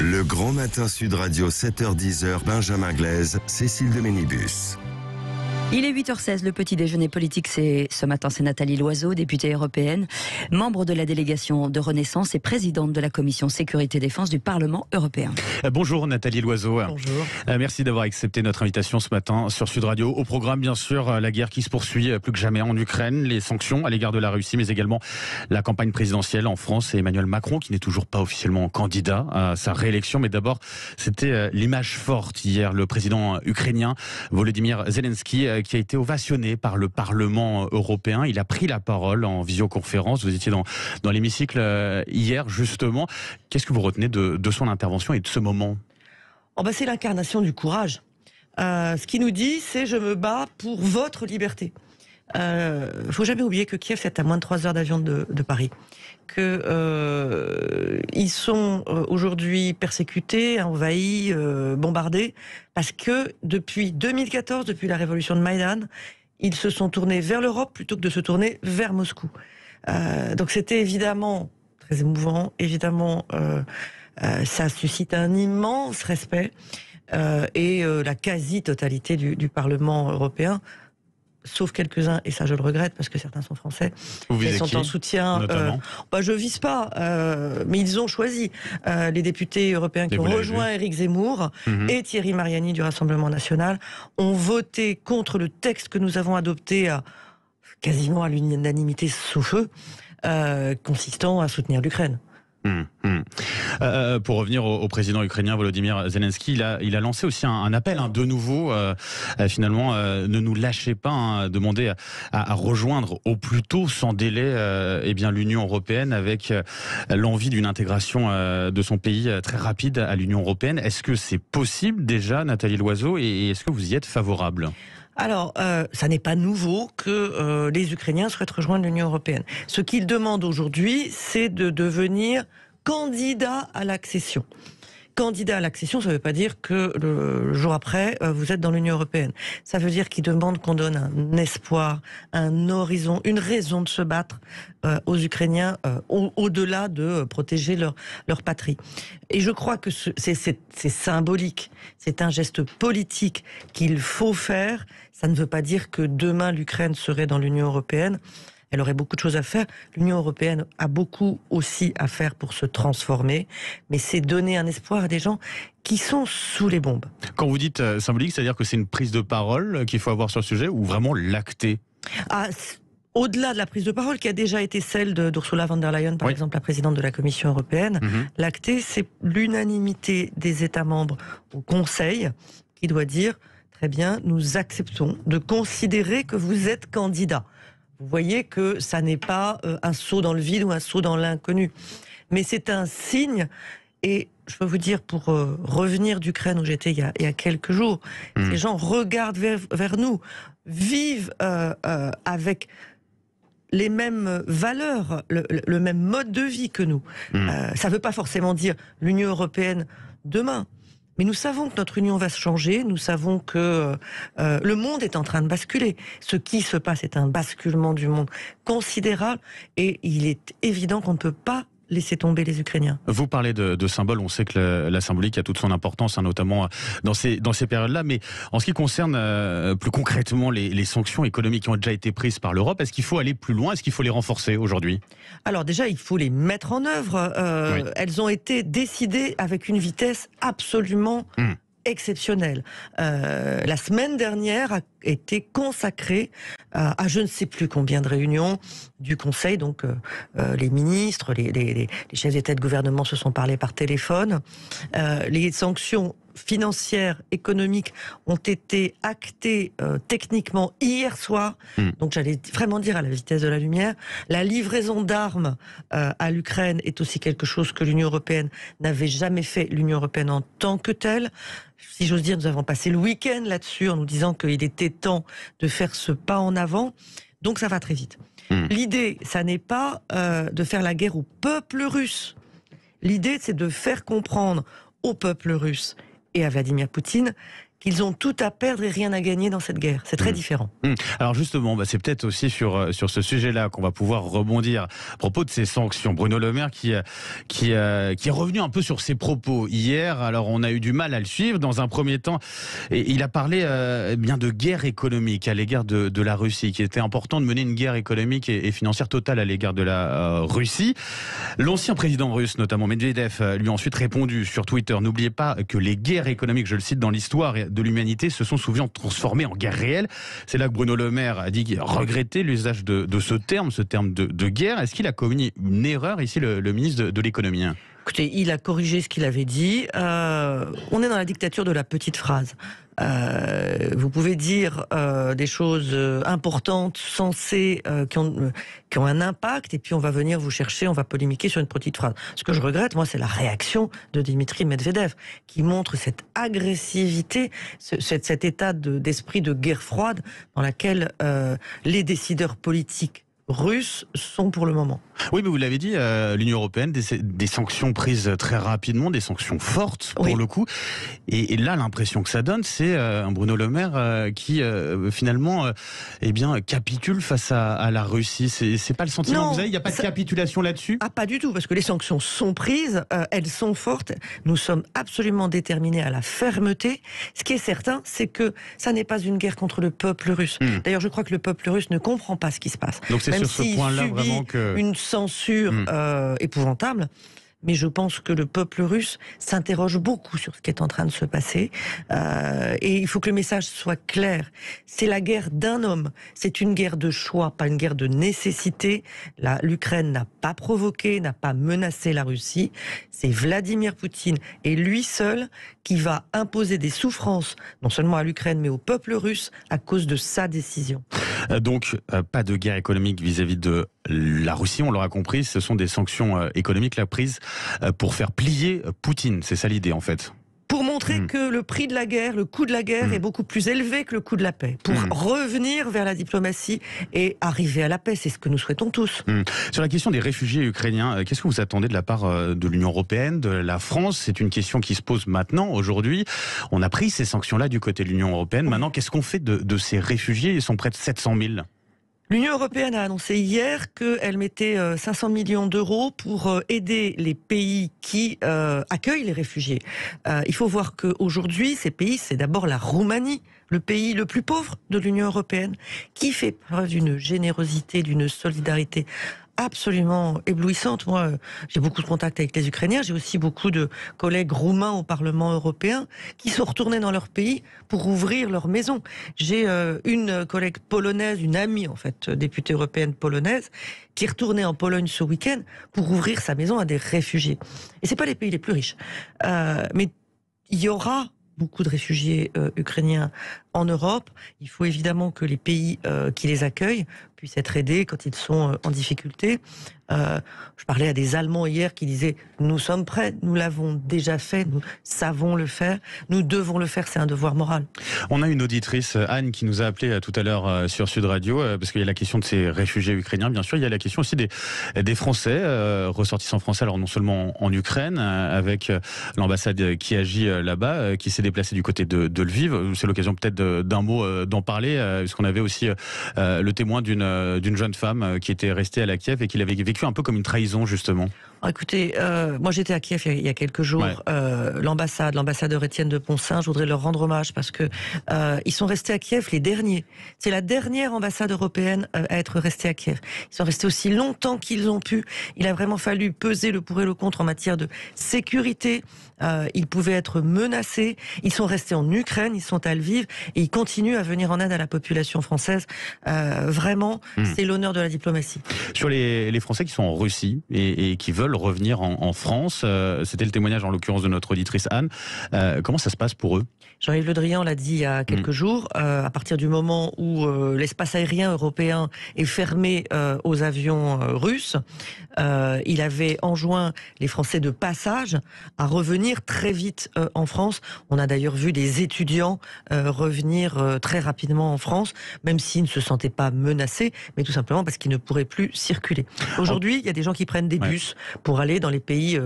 Le Grand Matin Sud Radio, 7h-10h, Benjamin Glaise, Cécile de Ménibus. Il est 8h16, le petit déjeuner politique, ce matin, c'est Nathalie Loiseau, députée européenne, membre de la délégation de Renaissance et présidente de la commission Sécurité-Défense du Parlement européen. Bonjour Nathalie Loiseau. Bonjour. Merci d'avoir accepté notre invitation ce matin sur Sud Radio. Au programme, bien sûr, la guerre qui se poursuit plus que jamais en Ukraine, les sanctions à l'égard de la Russie, mais également la campagne présidentielle en France et Emmanuel Macron, qui n'est toujours pas officiellement candidat à sa réélection. Mais d'abord, c'était l'image forte hier, le président ukrainien Volodymyr Zelensky, qui a été ovationné par le Parlement européen. Il a pris la parole en visioconférence. Vous étiez dans l'hémicycle hier, justement. Qu'est-ce que vous retenez de son intervention et de ce moment ? C'est l'incarnation du courage. Ce qu'il nous dit, c'est « je me bats pour votre liberté ». Il ne faut jamais oublier que Kiev, c'est à moins de 3 heures d'avion de Paris. Ils sont aujourd'hui persécutés, envahis, bombardés, parce que depuis 2014, depuis la révolution de Maïdan, ils se sont tournés vers l'Europe plutôt que de se tourner vers Moscou. Donc c'était évidemment très émouvant, évidemment ça suscite un immense respect, et la quasi-totalité du Parlement européen, sauf quelques-uns, et ça je le regrette parce que certains sont français, ils sont en soutien. Je vise pas, mais ils ont choisi les députés européens qui ont rejoint Éric Zemmour et Thierry Mariani du Rassemblement National ont voté contre le texte que nous avons adopté quasiment à l'unanimité sauf eux, consistant à soutenir l'Ukraine. Pour revenir au président ukrainien Volodymyr Zelensky, il a lancé aussi un appel de nouveau, finalement, ne nous lâchez pas, demander à rejoindre au plus tôt, sans délai, l'Union européenne, avec l'envie d'une intégration de son pays très rapide à l'Union européenne. Est-ce que c'est possible déjà, Nathalie Loiseau, et est-ce que vous y êtes favorable ? Alors, ça n'est pas nouveau que les Ukrainiens souhaitent rejoindre l'Union européenne. Ce qu'ils demandent aujourd'hui, c'est de devenir candidat à l'accession. Candidat à l'accession, ça ne veut pas dire que le jour après, vous êtes dans l'Union européenne. Ça veut dire qu'ils demandent qu'on donne un espoir, un horizon, une raison de se battre aux Ukrainiens, au-delà de protéger leur patrie. Et je crois que c'est symbolique, c'est un geste politique qu'il faut faire. Ça ne veut pas dire que demain l'Ukraine serait dans l'Union européenne. Elle aurait beaucoup de choses à faire. L'Union européenne a beaucoup aussi à faire pour se transformer, mais c'est donner un espoir à des gens qui sont sous les bombes. Quand vous dites symbolique, c'est-à-dire que c'est une prise de parole qu'il faut avoir sur le sujet ou vraiment l'acter ? Au-delà de la prise de parole qui a déjà été celle d'Ursula von der Leyen, par exemple, la présidente de la Commission européenne, l'acter, c'est l'unanimité des États membres au Conseil qui doit dire « Très bien, nous acceptons de considérer que vous êtes candidat ». Vous voyez que ça n'est pas un saut dans le vide ou un saut dans l'inconnu. Mais c'est un signe, et je peux vous dire, pour revenir d'Ukraine où j'étais il y a quelques jours, ces gens regardent vers nous, vivent avec les mêmes valeurs, le même mode de vie que nous. Ça ne veut pas forcément dire l'Union européenne demain. Mais nous savons que notre union va se changer, nous savons que le monde est en train de basculer. Ce qui se passe est un basculement du monde considérable et il est évident qu'on ne peut pas laisser tomber les Ukrainiens. Vous parlez de symboles, on sait que la symbolique a toute son importance, notamment dans ces périodes-là, mais en ce qui concerne plus concrètement les sanctions économiques qui ont déjà été prises par l'Europe, est-ce qu'il faut aller plus loin, est-ce qu'il faut les renforcer aujourd'hui ? Alors déjà, il faut les mettre en œuvre. Elles ont été décidées avec une vitesse absolument exceptionnelle. La semaine dernière a été consacrée à je ne sais plus combien de réunions du Conseil, donc les ministres, les chefs d'État et de gouvernement se sont parlé par téléphone. Les sanctions financières, économiques ont été actées techniquement hier soir, donc j'allais vraiment dire à la vitesse de la lumière. La livraison d'armes à l'Ukraine est aussi quelque chose que l'Union européenne n'avait jamais fait, l'Union européenne en tant que telle. Si j'ose dire, nous avons passé le week-end là-dessus en nous disant qu'il était temps de faire ce pas en avant, donc ça va très vite. L'idée, ça n'est pas de faire la guerre au peuple russe. L'idée, c'est de faire comprendre au peuple russe et à Vladimir Poutine qu'ils ont tout à perdre et rien à gagner dans cette guerre. C'est très différent. Alors justement, c'est peut-être aussi sur ce sujet-là qu'on va pouvoir rebondir à propos de ces sanctions. Bruno Le Maire qui est revenu un peu sur ses propos hier. Alors on a eu du mal à le suivre dans un premier temps. Et il a parlé bien de guerre économique à l'égard de la Russie, qu'il était important de mener une guerre économique et financière totale à l'égard de la Russie. L'ancien président russe, notamment Medvedev, lui a ensuite répondu sur Twitter: n'oubliez pas que les guerres économiques, je le cite, dans l'histoire de l'humanité se sont souvent transformées en guerre réelle. C'est là que Bruno Le Maire a dit qu'il regrettait l'usage de ce terme de guerre. Est-ce qu'il a commis une erreur ici, le ministre de l'économie? Écoutez, il a corrigé ce qu'il avait dit. On est dans la dictature de la petite phrase. Vous pouvez dire des choses importantes, sensées, qui ont un impact, et puis on va venir vous chercher, on va polémiquer sur une petite phrase. Ce que je regrette, moi, c'est la réaction de Dimitri Medvedev, qui montre cette agressivité, cet état d'esprit de guerre froide dans laquelle les décideurs politiques russes sont pour le moment. Oui, mais vous l'avez dit, l'Union européenne, des sanctions prises très rapidement, des sanctions fortes pour le coup. Et là, l'impression que ça donne, c'est un Bruno Le Maire qui finalement, capitule face à la Russie. C'est pas le sentiment que vous avez? Il n'y a pas de capitulation là-dessus? Ah, pas du tout, parce que les sanctions sont prises, elles sont fortes. Nous sommes absolument déterminés à la fermeté. Ce qui est certain, c'est que ça n'est pas une guerre contre le peuple russe. D'ailleurs, je crois que le peuple russe ne comprend pas ce qui se passe. Donc c'est sur ce point-là vraiment que une censure épouvantable. Mais je pense que le peuple russe s'interroge beaucoup sur ce qui est en train de se passer. Et il faut que le message soit clair. C'est la guerre d'un homme. C'est une guerre de choix, pas une guerre de nécessité. L'Ukraine n'a pas provoqué, n'a pas menacé la Russie. C'est Vladimir Poutine et lui seul qui va imposer des souffrances, non seulement à l'Ukraine, mais au peuple russe, à cause de sa décision. Donc, pas de guerre économique vis-à-vis de la Russie, on l'aura compris, ce sont des sanctions économiques là, prises pour faire plier Poutine. C'est ça l'idée en fait. Pour montrer que le prix de la guerre, le coût de la guerre est beaucoup plus élevé que le coût de la paix. Pour revenir vers la diplomatie et arriver à la paix, c'est ce que nous souhaitons tous. Sur la question des réfugiés ukrainiens, qu'est-ce que vous attendez de la part de l'Union européenne, de la France? C'est une question qui se pose maintenant, aujourd'hui. On a pris ces sanctions-là du côté de l'Union européenne. Maintenant, qu'est-ce qu'on fait de ces réfugiés? Ils sont près de 700 000. L'Union européenne a annoncé hier qu'elle mettait 500 millions d'euros pour aider les pays qui accueillent les réfugiés. Il faut voir qu'aujourd'hui, ces pays, c'est d'abord la Roumanie, le pays le plus pauvre de l'Union européenne, qui fait preuve d'une générosité, d'une solidarité absolument éblouissante. Moi, j'ai beaucoup de contacts avec les Ukrainiens, j'ai aussi beaucoup de collègues roumains au Parlement européen qui sont retournés dans leur pays pour ouvrir leur maison. J'ai une collègue polonaise, une amie en fait, députée européenne polonaise, qui est retournée en Pologne ce week-end pour ouvrir sa maison à des réfugiés. Et c'est pas les pays les plus riches. Mais il y aura beaucoup de réfugiés ukrainiens en Europe. Il faut évidemment que les pays qui les accueillent puissent être aidés quand ils sont en difficulté. Je parlais à des Allemands hier qui disaient « Nous sommes prêts, nous l'avons déjà fait, nous savons le faire, nous devons le faire, c'est un devoir moral. » On a une auditrice, Anne, qui nous a appelé tout à l'heure sur Sud Radio, parce qu'il y a la question de ces réfugiés ukrainiens, bien sûr, il y a la question aussi des Français, ressortissants français, alors non seulement en Ukraine, avec l'ambassade qui agit là-bas, qui s'est déplacée du côté de Lviv. C'est l'occasion peut-être d'un mot d'en parler, puisqu'on avait aussi le témoin d'une jeune femme qui était restée à la Kiev et qui l'avait vécu un peu comme une trahison, justement. Écoutez, moi j'étais à Kiev il y a quelques jours. L'ambassadeur Étienne de Poncin, je voudrais leur rendre hommage parce que ils sont restés à Kiev les derniers. C'est la dernière ambassade européenne à être restée à Kiev. Ils sont restés aussi longtemps qu'ils ont pu. Il a vraiment fallu peser le pour et le contre en matière de sécurité. Ils pouvaient être menacés. Ils sont restés en Ukraine, ils sont à Lviv et ils continuent à venir en aide à la population française. Vraiment, c'est l'honneur de la diplomatie. Sur les Français qui sont en Russie et qui veulent revenir en France, c'était le témoignage en l'occurrence de notre auditrice Anne. Comment ça se passe pour eux? Jean-Yves Le Drian l'a dit il y a quelques jours, à partir du moment où l'espace aérien européen est fermé aux avions russes, il avait enjoint les Français de passage à revenir très vite en France. On a d'ailleurs vu des étudiants revenir très rapidement en France, même s'ils ne se sentaient pas menacés, mais tout simplement parce qu'ils ne pourraient plus circuler. Aujourd'hui, il y a des gens qui prennent des bus pour aller dans les pays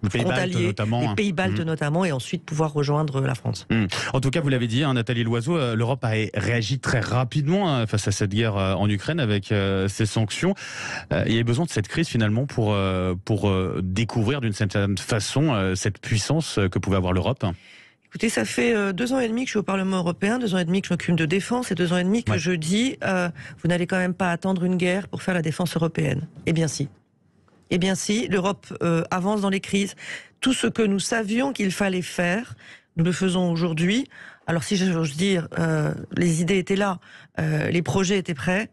frontaliers, notamment, les pays baltes notamment, et ensuite pouvoir rejoindre la France. En tout cas, vous l'avez dit, Nathalie Loiseau, l'Europe a réagi très rapidement face à cette guerre en Ukraine avec ces sanctions. Il y a besoin de cette crise finalement pour découvrir d'une certaine façon cette puissance que pouvait avoir l'Europe. Écoutez, ça fait 2 ans et demi que je suis au Parlement européen, 2 ans et demi que je m'occupe de défense, et 2 ans et demi que je dis vous n'allez quand même pas attendre une guerre pour faire la défense européenne. Eh bien si. Eh bien si, l'Europe avance dans les crises. Tout ce que nous savions qu'il fallait faire, nous le faisons aujourd'hui. Alors si j'ose dire, les idées étaient là, les projets étaient prêts.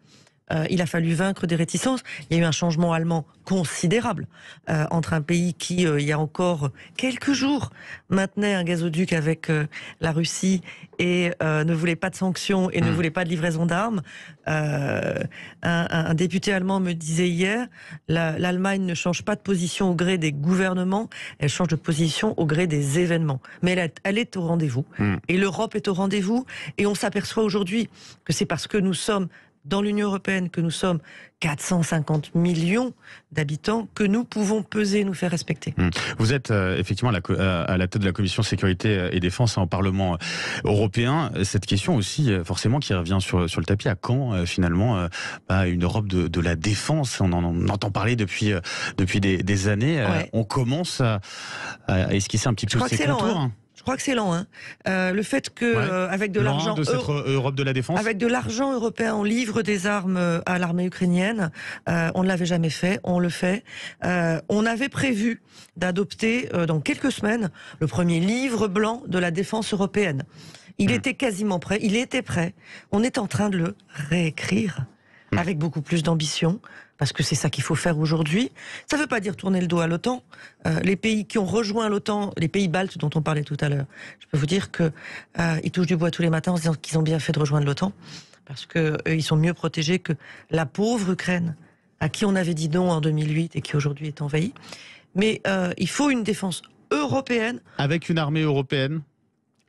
Il a fallu vaincre des réticences. Il y a eu un changement allemand considérable entre un pays qui, il y a encore quelques jours, maintenait un gazoduc avec la Russie et ne voulait pas de sanctions et ne voulait pas de livraison d'armes. Un député allemand me disait hier, l'Allemagne ne change pas de position au gré des gouvernements, elle change de position au gré des événements. Mais elle est au rendez-vous. Et l'Europe est au rendez-vous. Et on s'aperçoit aujourd'hui que c'est parce que nous sommes dans l'Union européenne, que nous sommes 450 millions d'habitants, que nous pouvons peser, nous faire respecter. Vous êtes effectivement à la tête de la Commission Sécurité et Défense en Parlement européen. Cette question aussi, forcément, qui revient sur le tapis, à quand finalement une Europe de la défense? On en entend parler depuis des années. Ouais. On commence à esquisser un petit peu ces contours. Je crois que c'est lent. Le fait que avec de l'argent de cette Europe de la défense, avec de l'argent européen, on livre des armes à l'armée ukrainienne. On ne l'avait jamais fait, on le fait. On avait prévu d'adopter dans quelques semaines le premier livre blanc de la défense européenne. Il était quasiment prêt, il était prêt. On est en train de le réécrire avec beaucoup plus d'ambition, parce que c'est ça qu'il faut faire aujourd'hui. Ça ne veut pas dire tourner le dos à l'OTAN. Les pays qui ont rejoint l'OTAN, les pays baltes dont on parlait tout à l'heure, je peux vous dire qu'ils touchent du bois tous les matins en se disant qu'ils ont bien fait de rejoindre l'OTAN, parce qu'ils sont mieux protégés que la pauvre Ukraine, à qui on avait dit non en 2008 et qui aujourd'hui est envahie. Mais il faut une défense européenne. Avec une armée européenne,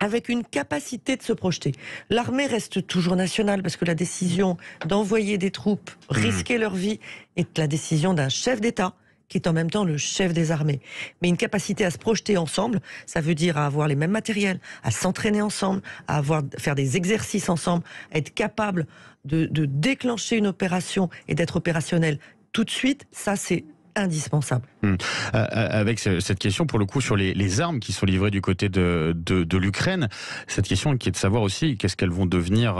avec une capacité de se projeter. L'armée reste toujours nationale parce que la décision d'envoyer des troupes, risquer leur vie, est la décision d'un chef d'État qui est en même temps le chef des armées. Mais une capacité à se projeter ensemble, ça veut dire à avoir les mêmes matériels, à s'entraîner ensemble, à faire des exercices ensemble, à être capable de déclencher une opération et d'être opérationnel tout de suite, ça c'est indispensable. Avec cette question pour le coup sur les armes qui sont livrées du côté de l'Ukraine, cette question qui est de savoir aussi qu'est-ce qu'elles vont devenir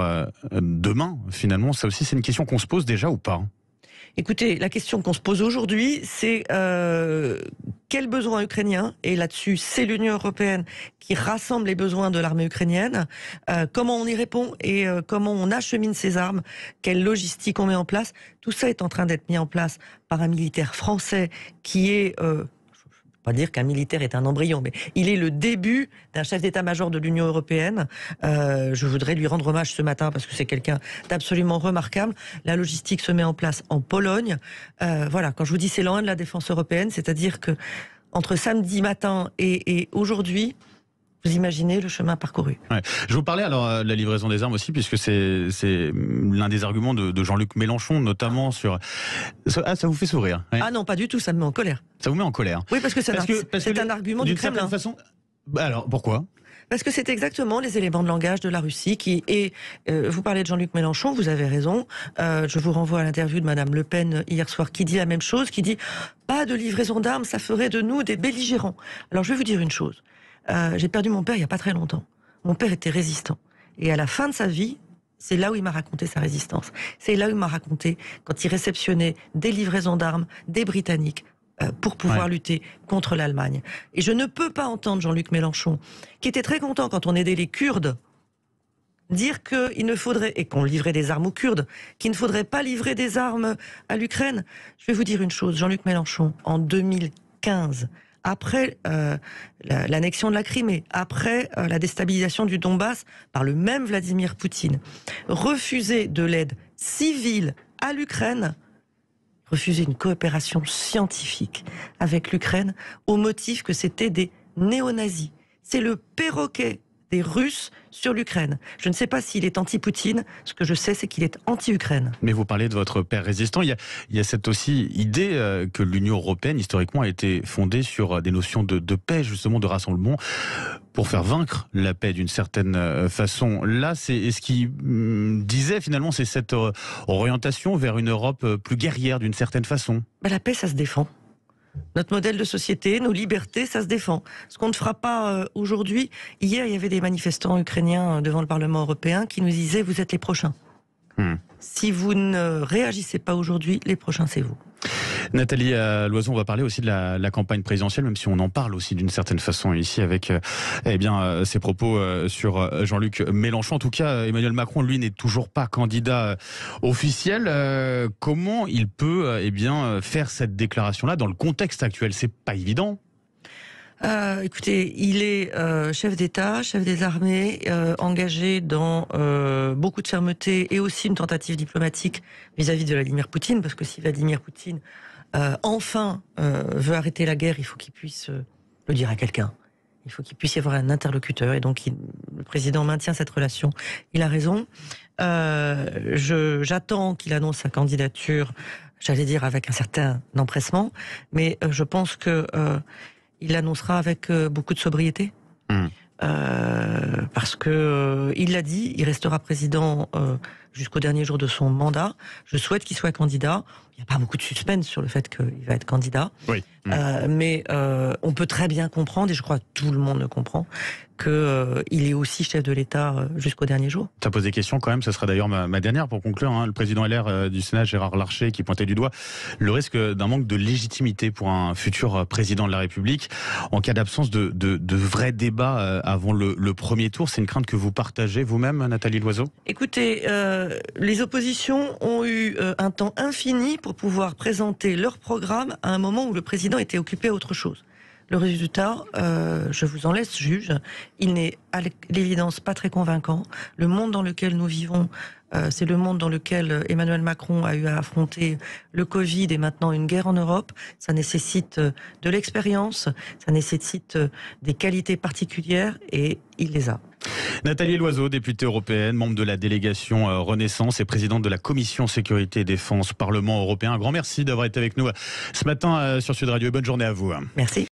demain finalement, ça aussi c'est une question qu'on se pose déjà ou pas? Écoutez, la question qu'on se pose aujourd'hui, c'est quels besoins ukrainiens? Et là-dessus, c'est l'Union européenne qui rassemble les besoins de l'armée ukrainienne. Comment on y répond et comment on achemine ces armes? Quelle logistique on met en place? Tout ça est en train d'être mis en place par un militaire français qui est... pas dire qu'un militaire est un embryon, mais il est le début d'un chef d'état-major de l'Union européenne. Je voudrais lui rendre hommage ce matin parce que c'est quelqu'un d'absolument remarquable. La logistique se met en place en Pologne. Voilà, quand je vous dis c'est loin de la défense européenne, c'est-à-dire que entre samedi matin et aujourd'hui, vous imaginez le chemin parcouru. Ouais. Je vous parlais alors de la livraison des armes aussi, puisque c'est l'un des arguments de Jean-Luc Mélenchon, notamment sur... Ah, ça vous fait sourire? Ouais. Ah non, pas du tout, ça me met en colère. Ça vous met en colère? Oui, parce que c'est un argument du Kremlin. D'une certaine façon... Alors, pourquoi? Parce que c'est exactement les éléments de langage de la Russie qui... Et vous parlez de Jean-Luc Mélenchon, vous avez raison. Je vous renvoie à l'interview de Madame Le Pen hier soir qui dit la même chose, qui dit « Pas de livraison d'armes, ça ferait de nous des belligérants ». Alors je vais vous dire une chose. J'ai perdu mon père il n'y a pas très longtemps. Mon père était résistant. Et à la fin de sa vie, c'est là où il m'a raconté sa résistance. C'est là où il m'a raconté quand il réceptionnait des livraisons d'armes des Britanniques pour pouvoir lutter contre l'Allemagne. Et je ne peux pas entendre Jean-Luc Mélenchon, qui était très content quand on aidait les Kurdes, dire qu'il ne faudrait, et qu'on livrait des armes aux Kurdes, qu'il ne faudrait pas livrer des armes à l'Ukraine. Je vais vous dire une chose, Jean-Luc Mélenchon, en 2015... après l'annexion de la Crimée, après la déstabilisation du Donbass par le même Vladimir Poutine, refuser de l'aide civile à l'Ukraine, refuser une coopération scientifique avec l'Ukraine au motif que c'était des néo-nazis. C'est le perroquet des Russes sur l'Ukraine. Je ne sais pas s'il est anti-Poutine, ce que je sais, c'est qu'il est anti-Ukraine. Mais vous parlez de votre père résistant, il y a cette aussi idée que l'Union européenne, historiquement, a été fondée sur des notions de paix, justement, de rassemblement, pour faire vaincre la paix d'une certaine façon. Là, c'est ce qui disait, finalement, c'est cette orientation vers une Europe plus guerrière, d'une certaine façon. La paix, ça se défend. Notre modèle de société, nos libertés, ça se défend. Ce qu'on ne fera pas aujourd'hui, hier il y avait des manifestants ukrainiens devant le Parlement européen qui nous disaient « vous êtes les prochains ». Si vous ne réagissez pas aujourd'hui, les prochains c'est vous. Nathalie Loiseau, on va parler aussi de la campagne présidentielle, même si on en parle aussi d'une certaine façon ici avec ses propos sur Jean-Luc Mélenchon. En tout cas, Emmanuel Macron, lui, n'est toujours pas candidat officiel. Comment il peut faire cette déclaration-là dans le contexte actuel? C'est pas évident. Écoutez, il est chef d'État, chef des armées, engagé dans beaucoup de fermeté et aussi une tentative diplomatique vis-à-vis de Vladimir Poutine, parce que si Vladimir Poutine veut arrêter la guerre, il faut qu'il puisse le dire à quelqu'un. Il faut qu'il puisse y avoir un interlocuteur, et donc le président maintient cette relation. Il a raison. J'attends qu'il annonce sa candidature, j'allais dire avec un certain empressement, mais je pense que il l'annoncera avec beaucoup de sobriété. Parce que il l'a dit, il restera président jusqu'au dernier jour de son mandat. Je souhaite qu'il soit candidat. Il n'y a pas beaucoup de suspense sur le fait qu'il va être candidat. Oui. Mais on peut très bien comprendre, et je crois que tout le monde le comprend, qu'il est aussi chef de l'État jusqu'au dernier jour. Ça pose des questions quand même, ce sera d'ailleurs ma dernière pour conclure. Le président LR du Sénat, Gérard Larcher, qui pointait du doigt le risque d'un manque de légitimité pour un futur président de la République en cas d'absence de vrais débats avant le premier tour. C'est une crainte que vous partagez vous-même, Nathalie Loiseau? Écoutez, les oppositions ont eu un temps infini pour pouvoir présenter leur programme à un moment où le président était occupé à autre chose. Le résultat, je vous en laisse juge, il n'est à l'évidence pas très convaincant. Le monde dans lequel nous vivons, c'est le monde dans lequel Emmanuel Macron a eu à affronter le Covid et maintenant une guerre en Europe. Ça nécessite de l'expérience, ça nécessite des qualités particulières et il les a. Nathalie Loiseau, députée européenne, membre de la délégation Renaissance et présidente de la Commission Sécurité et Défense Parlement européen. Un grand merci d'avoir été avec nous ce matin sur Sud Radio et bonne journée à vous. Merci.